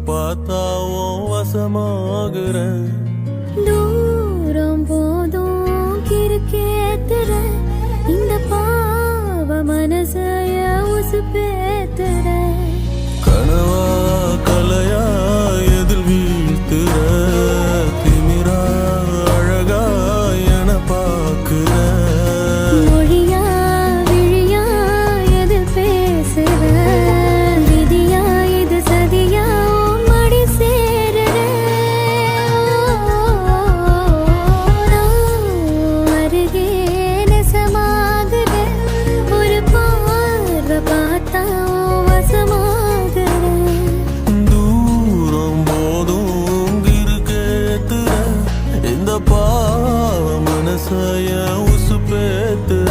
பார்த்தாவும் வசமாகுறேன். தூரம் போதும் கிறுக்கேத்துற இந்த பாவ மனசைய உசுப்பேத்துற. கனவா கலையா எதில் வீழ்த்துற, திமிரா அழகா என பாக்குற. மொழியா விழியா எதில் பேசுற, விதியா இது சதியா மடி சேருற. அருகே நெசமாகுற, ஒரு பார்வை பார்த்தா வசமாகுற. தூரம் போதும் கிறுக்கேத்துற இந்த பாவ மனசைய உசுப்பேத்துற.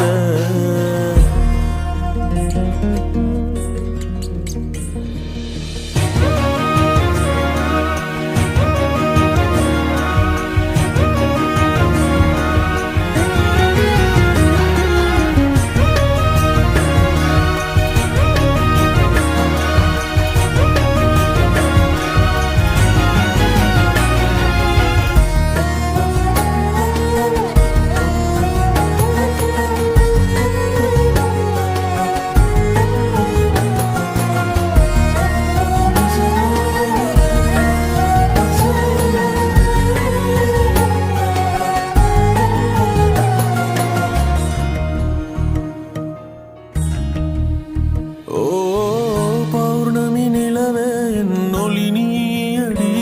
ஓ பௌர்ணமி நிலவே என் ஒளி நீயடி,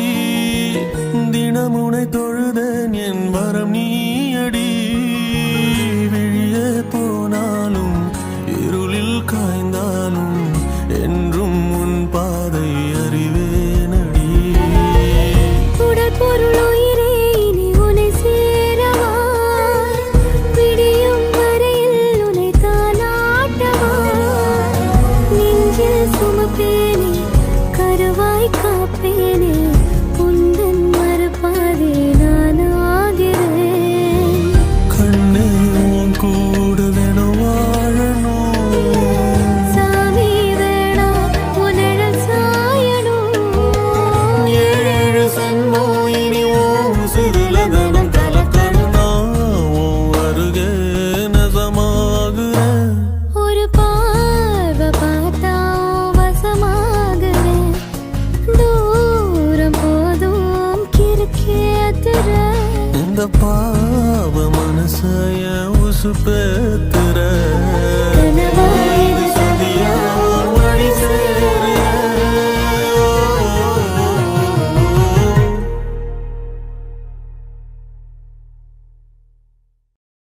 தினமுனை தொழுதேன் என் வரம் நீயடி. விழியே போனாலும் இருளில் காய்ந்தாலும் என்றும் உன் பாதை அறிவேனடி. உடல் பொருள் உயிரே இனி உன்னை சேரவா, விடியும் வரையில் உன்னை தாலாட்டவா. நெஞ்சில் சுமப்பேனே கருவாய் காப்பேனே, உந்தன் மறுபாதே நான் ஆகிறேன். கண்ணே உன் கூட வேணும் வாழணும், சாமி வேணா உன்னழல் சாயணும். ஏழு சன்மோ இனி உன் சிறுலதனம் கலக்கணும். நான் உன் அருகே நெசமாகுறேன். ஒரு பார்வை பார்த்தா வசமாகுறேன். தூரம் போதும் கிறுக்கேத்துற இந்த பாவ மனசைய உசுப்பே